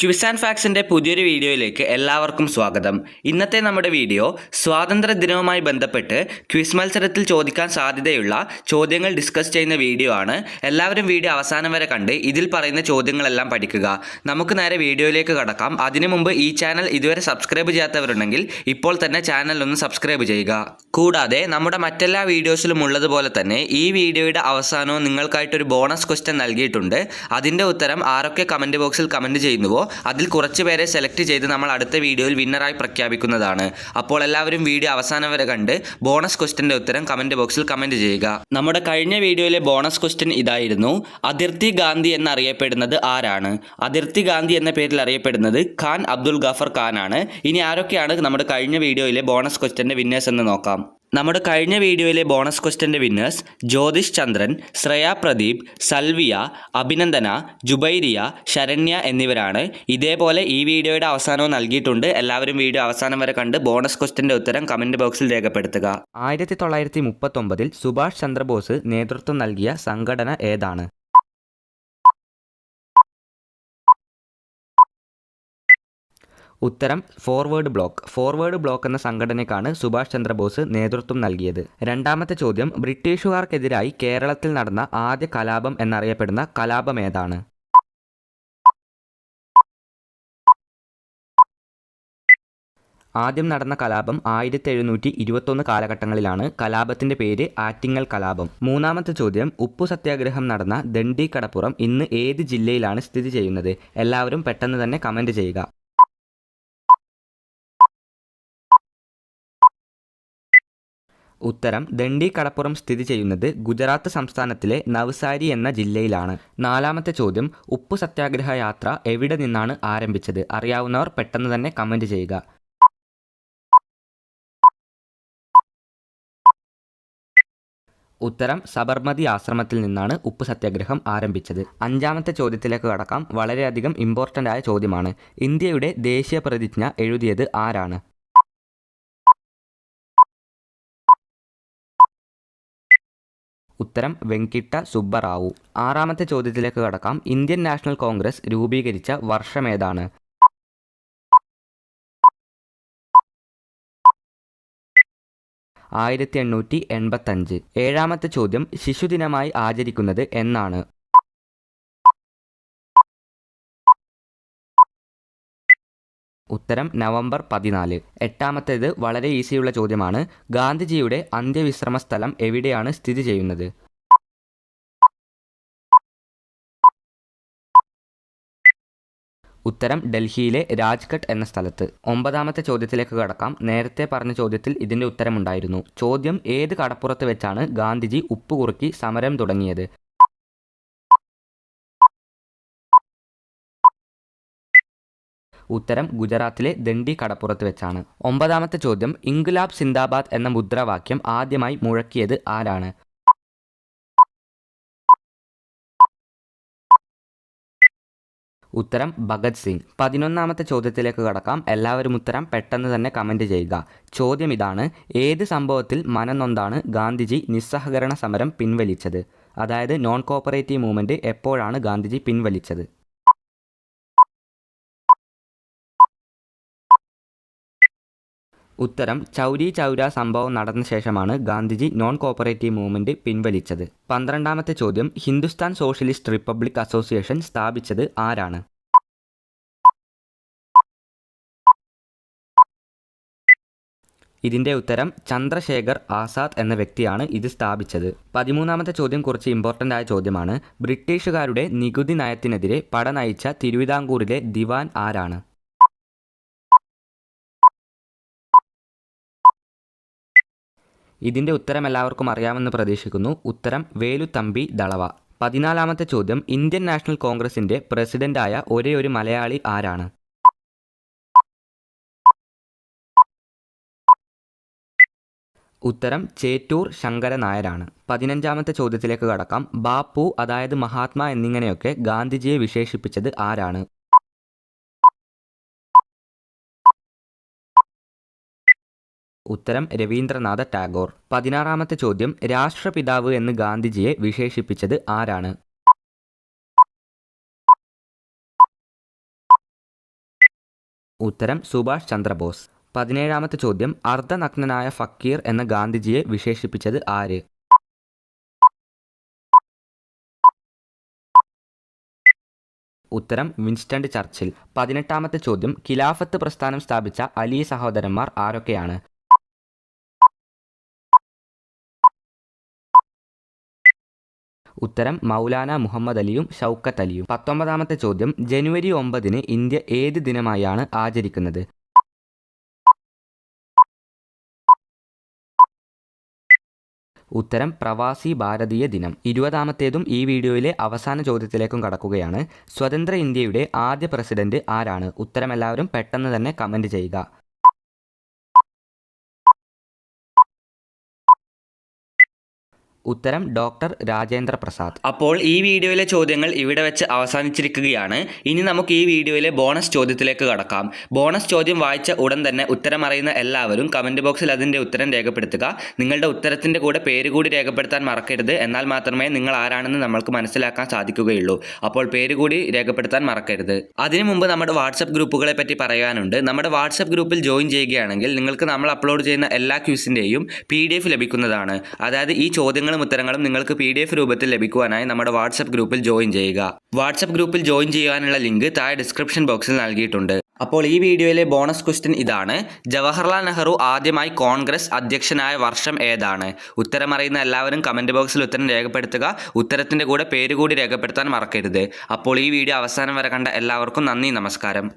Quiz and ഫാക്സിൻ്റെ പുതിയൊരു വീഡിയോയിലേക്ക് എല്ലാവർക്കും സ്വാഗതം. ഇന്നത്തെ നമ്മുടെ വീഡിയോ സ്വാതന്ത്ര്യ ദിനവുമായി ബന്ധപ്പെട്ട് ക്വിസ് മത്സരത്തിൽ ചോദിക്കാൻ സാധ്യതയുള്ള ചോദ്യങ്ങൾ ഡിസ്കസ് ചെയ്യുന്ന വീഡിയോ ആണ്. എല്ലാവരും വീഡിയോ അവസാനം വരെ കണ്ട് ഇതിൽ പറയുന്ന ചോദ്യങ്ങളെല്ലാം പഠിക്കുക. നമുക്ക് നേരെ വീഡിയോയിലേക്ക് കടക്കാം. അതിനു മുമ്പ് ഈ ചാനൽ ഇതുവരെ സബ്സ്ക്രൈബ് ചെയ്യാത്തവരുണ്ടെങ്കിൽ ഇപ്പോൾ തന്നെ ചാനൽ ഒന്ന് സബ്സ്ക്രൈബ് ചെയ്യുക. കൂടാതെ നമ്മുടെ മറ്റെല്ലാ വീഡിയോസിലും ഉള്ളതുപോലെ തന്നെ ഈ വീഡിയോയുടെ അവസാനവും നിങ്ങൾക്കായിട്ടൊരു ബോണസ് ക്വസ്റ്റ്യൻ നൽകിയിട്ടുണ്ട്. അതിൻ്റെ ഉത്തരം ആരൊക്കെ കമൻറ്റ് ബോക്സിൽ കമൻറ്റ് ചെയ്യുന്നുവോ അതിൽ കുറച്ച് പേരെ സെലക്ട് ചെയ്ത് നമ്മൾ അടുത്ത വീഡിയോയിൽ വിന്നറായി പ്രഖ്യാപിക്കുന്നതാണ്. അപ്പോൾ എല്ലാവരും വീഡിയോ അവസാനം വരെ കണ്ട് ബോണസ് ക്വസ്റ്റ്യൻ്റെ ഉത്തരം കമൻറ്റ് ബോക്സിൽ കമൻറ്റ് ചെയ്യുക. നമ്മുടെ കഴിഞ്ഞ വീഡിയോയിലെ ബോണസ് ക്വസ്റ്റ്യൻ ഇതായിരുന്നു: അതിർത്തി ഗാന്ധി എന്നറിയപ്പെടുന്നത് ആരാണ്? അതിർത്തി ഗാന്ധി എന്ന പേരിൽ അറിയപ്പെടുന്നത് ഖാൻ അബ്ദുൽ ഗാഫർ ഖാൻ ആണ്. ഇനി ആരൊക്കെയാണ് നമ്മുടെ കഴിഞ്ഞ വീഡിയോയിലെ ബോണസ് ക്വസ്റ്റ്യൻ്റെ വിന്നേഴ്സ് എന്ന് നോക്കാം. നമ്മുടെ കഴിഞ്ഞ വീഡിയോയിലെ ബോണസ് ക്വസ്റ്റ്യൻ്റെ വിന്നേഴ്സ് ജ്യോതിഷ് ചന്ദ്രൻ, ശ്രേയ പ്രദീപ്, സൽവിയ, അഭിനന്ദന, ജുബൈരിയ, ശരണ്യ എന്നിവരാണ്. ഇതേപോലെ ഈ വീഡിയോയുടെ അവസാനവും നൽകിയിട്ടുണ്ട്. എല്ലാവരും വീഡിയോ അവസാനം വരെ കണ്ട് ബോണസ് ക്വസ്റ്റ്യൻ്റെ ഉത്തരം കമൻറ്റ് ബോക്സിൽ രേഖപ്പെടുത്തുക. 1939 സുഭാഷ് ചന്ദ്രബോസ് നേതൃത്വം നൽകിയ സംഘടന ഏതാണ്? ഉത്തരം ഫോർവേഡ് ബ്ലോക്ക്. ഫോർവേഡ് ബ്ലോക്ക് എന്ന സംഘടനയ്ക്കാണ് സുഭാഷ് ചന്ദ്രബോസ് നേതൃത്വം നൽകിയത്. രണ്ടാമത്തെ ചോദ്യം: ബ്രിട്ടീഷുകാർക്കെതിരായി കേരളത്തിൽ നടന്ന ആദ്യ കലാപം എന്നറിയപ്പെടുന്ന കലാപം ഏതാണ്? ആദ്യം നടന്ന കലാപം 1721 കാലഘട്ടങ്ങളിലാണ്. കലാപത്തിന്റെ പേര് ആറ്റിങ്ങൽ കലാപം. മൂന്നാമത്തെ ചോദ്യം: ഉപ്പു സത്യാഗ്രഹം നടന്ന ദണ്ഡി കടപ്പുറം ഇന്ന് ഏത് ജില്ലയിലാണ് സ്ഥിതി ചെയ്യുന്നത്? എല്ലാവരും പെട്ടെന്ന് തന്നെ കമന്റ് ചെയ്യുക. ഉത്തരം: ദണ്ഡി കടപ്പുറം സ്ഥിതി ചെയ്യുന്നത് ഗുജറാത്ത് സംസ്ഥാനത്തിലെ നവ്സാരി എന്ന ജില്ലയിലാണ്. നാലാമത്തെ ചോദ്യം: ഉപ്പു സത്യാഗ്രഹ യാത്ര എവിടെ നിന്നാണ് ആരംഭിച്ചത്? അറിയാവുന്നവർ പെട്ടെന്ന് തന്നെ കമന്റ് ചെയ്യുക. ഉത്തരം: സബർമതി ആശ്രമത്തിൽ നിന്നാണ് ഉപ്പു സത്യാഗ്രഹം ആരംഭിച്ചത്. അഞ്ചാമത്തെ ചോദ്യത്തിലേക്ക് കടക്കാം. വളരെയധികം ഇമ്പോർട്ടൻ്റ് ആയ ചോദ്യമാണ്. ഇന്ത്യയുടെ ദേശീയ പ്രതിജ്ഞ എഴുതിയത് ആരാണ്? ഉത്തരം: വെങ്കിട്ട സുബ്ബറാവു. ആറാമത്തെ ചോദ്യത്തിലേക്ക് കടക്കാം. ഇന്ത്യൻ നാഷണൽ കോൺഗ്രസ് രൂപീകരിച്ച വർഷമേതാണ്? (1885). ഏഴാമത്തെ ചോദ്യം: ശിശുദിനമായി ആചരിക്കുന്നത് എന്നാണ്? ഉത്തരം: നവംബർ 14. എട്ടാമത്തേത് വളരെ ഈസിയുള്ള ചോദ്യമാണ്. ഗാന്ധിജിയുടെ അന്ത്യവിശ്രമ സ്ഥലം എവിടെയാണ് സ്ഥിതി ചെയ്യുന്നത്? ഉത്തരം: ഡൽഹിയിലെ രാജ്ഘട്ട് എന്ന സ്ഥലത്ത്. ഒമ്പതാമത്തെ ചോദ്യത്തിലേക്ക് കടക്കാം. നേരത്തെ പറഞ്ഞ ചോദ്യത്തിൽ ഇതിൻ്റെ ഉത്തരമുണ്ടായിരുന്നു. ചോദ്യം: ഏത് കടപ്പുറത്ത് വെച്ചാണ് ഗാന്ധിജി ഉപ്പുകുറുക്കി സമരം തുടങ്ങിയത്? ഉത്തരം: ഗുജറാത്തിലെ ദണ്ഡി കടപ്പുറത്ത് വെച്ചാണ്. ഒമ്പതാമത്തെ ചോദ്യം: ഇൻക്വിലാബ് സിന്ദാബാദ് എന്ന മുദ്രാവാക്യം ആദ്യമായി മുഴക്കിയത് ആരാണ്? ഉത്തരം: ഭഗത് സിംഗ്. 11ാമത്തെ ചോദ്യത്തിലേക്ക് കടക്കാം. എല്ലാവരും ഉത്തരം പെട്ടെന്ന് തന്നെ കമൻറ്റ് ചെയ്യുക. ചോദ്യം ഇതാണ്: ഏത് സംഭവത്തിൽ മനംനൊന്താണ് ഗാന്ധിജി നിസ്സഹകരണ സമരം പിൻവലിച്ചത്? അതായത് നോൺ കോപ്പറേറ്റീവ് മൂവ്മെൻറ്റ് എപ്പോഴാണ് ഗാന്ധിജി പിൻവലിച്ചത്? ഉത്തരം: ചൗരി ചൗര സംഭവം നടന്ന ശേഷമാണ് ഗാന്ധിജി നോൺ കോപ്പറേറ്റീവ് മൂവ്മെൻറ്റ് പിൻവലിച്ചത്. 12ാമത്തെ ചോദ്യം: ഹിന്ദുസ്ഥാൻ സോഷ്യലിസ്റ്റ് റിപ്പബ്ലിക് അസോസിയേഷൻ സ്ഥാപിച്ചത് ആരാണ്? ഇതിൻ്റെ ഉത്തരം: ചന്ദ്രശേഖർ ആസാദ് എന്ന വ്യക്തിയാണ് ഇത് സ്ഥാപിച്ചത്. 13ാമത്തെ ചോദ്യം കുറച്ച് ഇമ്പോർട്ടൻ്റ് ആയ ചോദ്യമാണ്. ബ്രിട്ടീഷുകാരുടെ നികുതി നയത്തിനെതിരെ പട നയിച്ച തിരുവിതാംകൂറിലെ ദിവാൻ ആരാണ്? ഇതിൻ്റെ ഉത്തരം എല്ലാവർക്കും അറിയാമെന്ന് പ്രതീക്ഷിക്കുന്നു. ഉത്തരം: വേലുത്തമ്പി ദളവ. 14ാമത്തെ ചോദ്യം: ഇന്ത്യൻ നാഷണൽ കോൺഗ്രസിൻ്റെ പ്രസിഡന്റായ ഒരേയൊരു മലയാളി ആരാണ്? ഉത്തരം: ചേറ്റൂർ ശങ്കര നായരാണ്. 15ാമത്തെ ചോദ്യത്തിലേക്ക് കടക്കാം. ബാപ്പു അതായത് മഹാത്മാ എന്നിങ്ങനെയൊക്കെ ഗാന്ധിജിയെ വിശേഷിപ്പിച്ചത് ആരാണ്? ഉത്തരം: രവീന്ദ്രനാഥ ടാഗോർ. 16ാമത്തെ ചോദ്യം: രാഷ്ട്രപിതാവ് എന്ന് ഗാന്ധിജിയെ വിശേഷിപ്പിച്ചത് ആരാണ്? ഉത്തരം സുഭാഷ് ചന്ദ്രബോസ്. 17ാമത്തെ ചോദ്യം, അർദ്ധനഗ്നനായ ഫക്കീർ എന്ന ഗാന്ധിജിയെ വിശേഷിപ്പിച്ചത് ആര്? ഉത്തരം വിൻസ്റ്റൺ ചർച്ചിൽ. 18ാമത്തെ ചോദ്യം, ഖിലാഫത്ത് പ്രസ്ഥാനം സ്ഥാപിച്ച അലി സഹോദരന്മാർ ആരൊക്കെയാണ്? ഉത്തരം മൗലാന മുഹമ്മദ് അലിയും ഷൗക്കത്ത് അലിയും. 19ാമത്തെ ചോദ്യം, ജനുവരി 9 ഇന്ത്യ ഏത് ദിനമായാണ് ആചരിക്കുന്നത്? ഉത്തരം പ്രവാസി ഭാരതീയ ദിനം. 20ാമത്തേതും ഈ വീഡിയോയിലെ അവസാന ചോദ്യത്തിലേക്കും കടക്കുകയാണ്. സ്വതന്ത്ര ഇന്ത്യയുടെ ആദ്യ പ്രസിഡന്റ് ആരാണ്? ഉത്തരം എല്ലാവരും പെട്ടെന്ന് തന്നെ കമന്റ് ചെയ്യുക. ഉത്തരം ഡോക്ടർ രാജേന്ദ്ര പ്രസാദ്. അപ്പോൾ ഈ വീഡിയോയിലെ ചോദ്യങ്ങൾ ഇവിടെ വെച്ച് അവസാനിച്ചിരിക്കുകയാണ്. ഇനി നമുക്ക് ഈ വീഡിയോയിലെ ബോണസ് ചോദ്യത്തിലേക്ക് കടക്കാം. ബോണസ് ചോദ്യം വായിച്ച ഉടൻ തന്നെ ഉത്തരം അറിയുന്ന എല്ലാവരും കമൻറ്റ് ബോക്സിൽ അതിൻ്റെ ഉത്തരം രേഖപ്പെടുത്തുക. നിങ്ങളുടെ ഉത്തരത്തിൻ്റെ കൂടെ പേര് കൂടി രേഖപ്പെടുത്താൻ മറക്കരുത്. എന്നാൽ മാത്രമേ നിങ്ങൾ ആരാണെന്ന് നമ്മൾക്ക് മനസ്സിലാക്കാൻ സാധിക്കുകയുള്ളൂ. അപ്പോൾ പേര് കൂടി രേഖപ്പെടുത്താൻ മറക്കരുത്. അതിനു മുമ്പ് നമ്മുടെ വാട്സപ്പ് ഗ്രൂപ്പുകളെ പറ്റി പറയാനുണ്ട്. നമ്മുടെ വാട്സപ്പ് ഗ്രൂപ്പിൽ ജോയിൻ ചെയ്യുകയാണെങ്കിൽ നിങ്ങൾക്ക് നമ്മൾ അപ്ലോഡ് ചെയ്യുന്ന എല്ലാ ക്വിസിൻ്റെയും PDF ലഭിക്കുന്നതാണ്. അതായത് ഈ ചോദ്യങ്ങൾ ഉത്തരങ്ങളും നിങ്ങൾക്ക് PDF രൂപത്തിൽ ലഭിക്കുവാനായി നമ്മുടെ വാട്സപ്പ് ഗ്രൂപ്പിൽ ജോയിൻ ചെയ്യുക. വാട്സപ്പ് ഗ്രൂപ്പിൽ ജോയിൻ ചെയ്യാനുള്ള ലിങ്ക് താഴെ ഡിസ്ക്രിപ്ഷൻ ബോക്സിൽ നൽകിയിട്ടുണ്ട്. അപ്പോൾ ഈ വീഡിയോയിലെ ബോണസ് ക്വസ്റ്റ്യൻ ഇതാണ്. ജവഹർലാൽ നെഹ്റു ആദ്യമായി കോൺഗ്രസ് അധ്യക്ഷനായ വർഷം ഏതാണ്? ഉത്തരം അറിയുന്ന എല്ലാവരും കമൻറ്റ് ബോക്സിൽ ഉത്തരം രേഖപ്പെടുത്തുക. ഉത്തരത്തിൻ്റെ കൂടെ പേര് കൂടി രേഖപ്പെടുത്താൻ മറക്കരുത്. അപ്പോൾ ഈ വീഡിയോ അവസാനം വരെ കണ്ട എല്ലാവർക്കും നന്ദി, നമസ്കാരം.